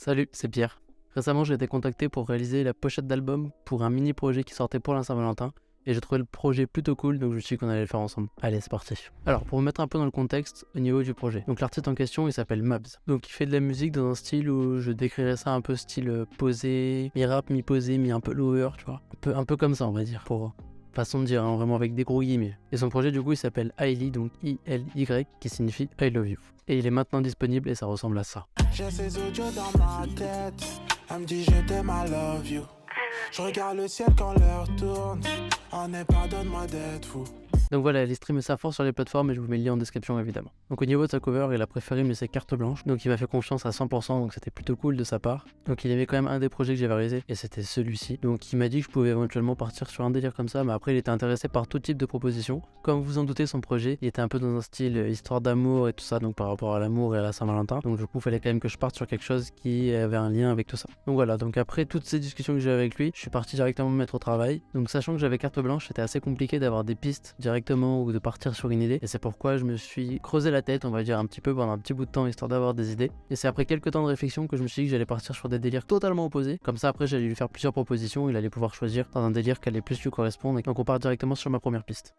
Salut, c'est Pierre. Récemment, j'ai été contacté pour réaliser la pochette d'album pour un mini projet qui sortait pour la Saint-Valentin. Et j'ai trouvé le projet plutôt cool, donc je me suis dit qu'on allait le faire ensemble. Allez, c'est parti. Alors, pour vous mettre un peu dans le contexte au niveau du projet. Donc l'artiste en question, il s'appelle Mabs. Donc il fait de la musique dans un style où je décrirais ça un peu style posé, mi-rap, mi-posé, mi un peu lower, tu vois. Un peu comme ça, on va dire, pour façon de dire, hein, vraiment avec des gros guillemets. Et son projet, du coup, il s'appelle Hailey, donc I-L-Y, qui signifie I love you. Et il est maintenant disponible et ça ressemble à ça. J'ai ces audios dans ma tête. Elle me dit je t'aime, I love you. Je regarde le ciel quand l'heure tourne. Oh n'est pardonne-moi d'être fou. Donc voilà, il stream sa force sur les plateformes et je vous mets le lien en description évidemment. Donc au niveau de sa cover, il a préféré me laisser carte blanche, donc il m'a fait confiance à 100%, donc c'était plutôt cool de sa part. Donc il aimait quand même un des projets que j'avais réalisé et c'était celui-ci. Donc il m'a dit que je pouvais éventuellement partir sur un délire comme ça, mais après il était intéressé par tout type de propositions. Comme vous en doutez, son projet, il était un peu dans un style histoire d'amour et tout ça, donc par rapport à l'amour et à la Saint-Valentin. Donc du coup, il fallait quand même que je parte sur quelque chose qui avait un lien avec tout ça. Donc voilà, donc après toutes ces discussions que j'ai avec lui, je suis parti directement me mettre au travail. Donc sachant que j'avais carte blanche, c'était assez compliqué d'avoir des pistes directement ou de partir sur une idée, et c'est pourquoi je me suis creusé la tête, on va dire un petit peu pendant un petit bout de temps, histoire d'avoir des idées. Et c'est après quelques temps de réflexion que je me suis dit que j'allais partir sur des délires totalement opposés. Comme ça, après, j'allais lui faire plusieurs propositions, il allait pouvoir choisir dans un délire qui allait plus lui correspondre. Et donc on part directement sur ma première piste.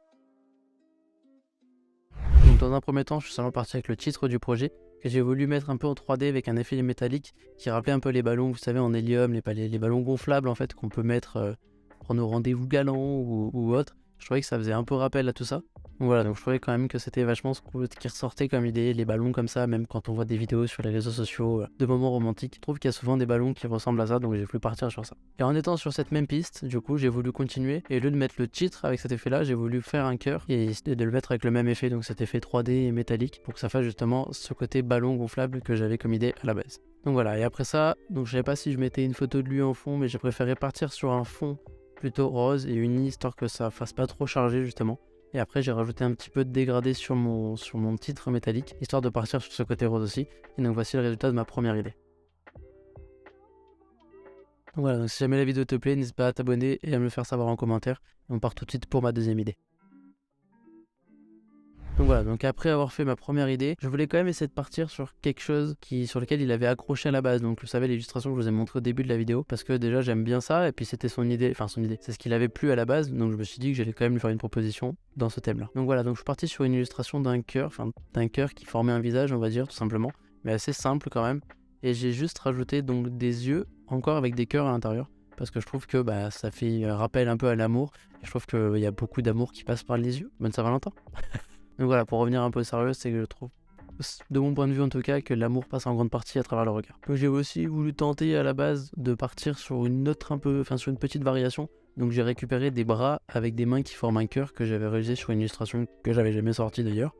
Donc dans un premier temps, je suis seulement parti avec le titre du projet, que j'ai voulu mettre un peu en 3D avec un effet métallique qui rappelait un peu les ballons, vous savez, en hélium, les ballons gonflables en fait qu'on peut mettre pour nos rendez-vous galants ou autres. Je trouvais que ça faisait un peu rappel à tout ça. Donc voilà, donc je trouvais quand même que c'était vachement ce qui ressortait comme idée, les ballons comme ça, même quand on voit des vidéos sur les réseaux sociaux de moments romantiques. Je trouve qu'il y a souvent des ballons qui ressemblent à ça, donc j'ai voulu partir sur ça. Et en étant sur cette même piste, du coup, j'ai voulu continuer, et au lieu de mettre le titre avec cet effet-là, j'ai voulu faire un cœur et de le mettre avec le même effet, donc cet effet 3D et métallique, pour que ça fasse justement ce côté ballon gonflable que j'avais comme idée à la base. Donc voilà, et après ça, donc je savais pas si je mettais une photo de lui en fond, mais j'ai préféré partir sur un fond plutôt rose et uni, histoire que ça fasse pas trop chargé justement. Et après j'ai rajouté un petit peu de dégradé sur mon titre métallique, histoire de partir sur ce côté rose aussi. Et donc voici le résultat de ma première idée. Donc voilà, donc si jamais la vidéo te plaît, n'hésite pas à t'abonner et à me le faire savoir en commentaire. Et on part tout de suite pour ma deuxième idée. Donc voilà, donc après avoir fait ma première idée, je voulais quand même essayer de partir sur quelque chose sur lequel il avait accroché à la base. Donc vous savez, l'illustration que je vous ai montré au début de la vidéo, parce que déjà j'aime bien ça, et puis c'était son idée, c'est ce qu'il avait plu à la base, donc je me suis dit que j'allais quand même lui faire une proposition dans ce thème-là. Donc voilà, donc je suis parti sur une illustration d'un cœur qui formait un visage, on va dire, tout simplement, mais assez simple quand même, et j'ai juste rajouté donc des yeux, encore avec des cœurs à l'intérieur, parce que je trouve que ça fait rappel un peu à l'amour, et je trouve qu'il y a beaucoup d'amour qui passe par les yeux. Bonne Saint-Valentin. Donc voilà, pour revenir un peu sérieux, c'est que je trouve, de mon point de vue en tout cas, que l'amour passe en grande partie à travers le regard. Donc j'ai aussi voulu tenter à la base de partir sur sur une petite variation. Donc j'ai récupéré des bras avec des mains qui forment un cœur que j'avais réalisé sur une illustration que j'avais jamais sortie d'ailleurs.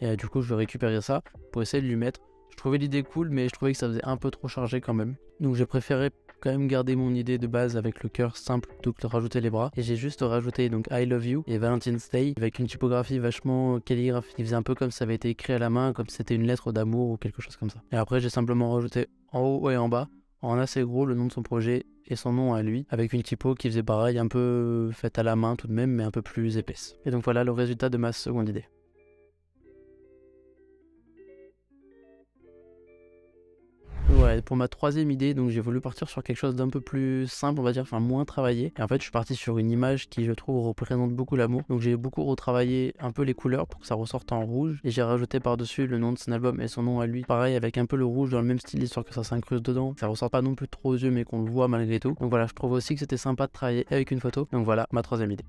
Et du coup je vais récupérer ça pour essayer de lui mettre. Je trouvais l'idée cool, mais je trouvais que ça faisait un peu trop chargé quand même. Donc j'ai préféré quand même garder mon idée de base avec le cœur simple plutôt que de rajouter les bras, et j'ai juste rajouté donc I love you et Valentine's Day avec une typographie vachement calligraphique qui faisait un peu comme ça avait été écrit à la main, comme si c'était une lettre d'amour ou quelque chose comme ça. Et après j'ai simplement rajouté en haut et en bas en assez gros le nom de son projet et son nom à lui, avec une typo qui faisait pareil, un peu faite à la main tout de même, mais un peu plus épaisse. Et donc voilà le résultat de ma seconde idée. Ouais, pour ma troisième idée, donc j'ai voulu partir sur quelque chose d'un peu plus simple, on va dire, moins travaillé. Et en fait, je suis parti sur une image qui, je trouve, représente beaucoup l'amour. Donc j'ai beaucoup retravaillé un peu les couleurs pour que ça ressorte en rouge. Et j'ai rajouté par-dessus le nom de son album et son nom à lui. Pareil, avec un peu le rouge dans le même style, histoire que ça s'incruste dedans. Ça ressort pas non plus trop aux yeux, mais qu'on le voit malgré tout. Donc voilà, je trouve aussi que c'était sympa de travailler avec une photo. Donc voilà, ma troisième idée.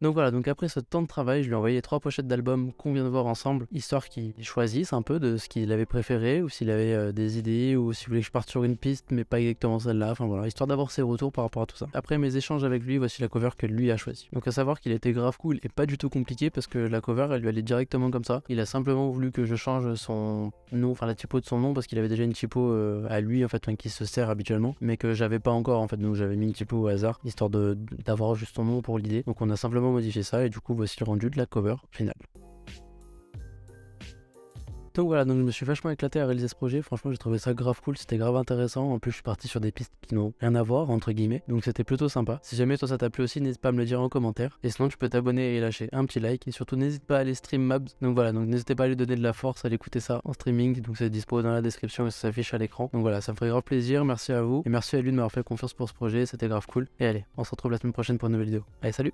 Donc voilà, donc après ce temps de travail, je lui ai envoyé 3 pochettes d'albums qu'on vient de voir ensemble, histoire qu'il choisisse un peu de ce qu'il avait préféré, ou s'il avait des idées, ou s'il voulait que je parte sur une piste, mais pas exactement celle-là, enfin voilà, histoire d'avoir ses retours par rapport à tout ça. Après mes échanges avec lui, voici la cover que lui a choisie. Donc à savoir qu'il était grave cool et pas du tout compliqué, parce que la cover, elle lui allait directement comme ça. Il a simplement voulu que je change son nom, la typo de son nom, parce qu'il avait déjà une typo à lui, en fait, qui se sert habituellement, mais que j'avais pas encore, en fait, donc j'avais mis une typo au hasard, histoire d'avoir juste son nom pour l'idée. Donc on a simplement modifié ça, et du coup voici le rendu de la cover finale. Donc voilà, donc je me suis vachement éclaté à réaliser ce projet. Franchement, j'ai trouvé ça grave cool, c'était grave intéressant. En plus, je suis parti sur des pistes qui n'ont rien à voir, entre guillemets. Donc c'était plutôt sympa. Si jamais toi ça t'a plu aussi, n'hésite pas à me le dire en commentaire. Et sinon, tu peux t'abonner et lâcher un petit like. Et surtout, n'hésite pas à aller stream Mabs. Donc voilà, donc n'hésitez pas à lui donner de la force, à l'écouter ça en streaming. Donc c'est dispo dans la description et ça s'affiche à l'écran. Donc voilà, ça me ferait grave plaisir. Merci à vous. Et merci à lui de m'avoir fait confiance pour ce projet. C'était grave cool. Et allez, on se retrouve la semaine prochaine pour une nouvelle vidéo. Allez, salut!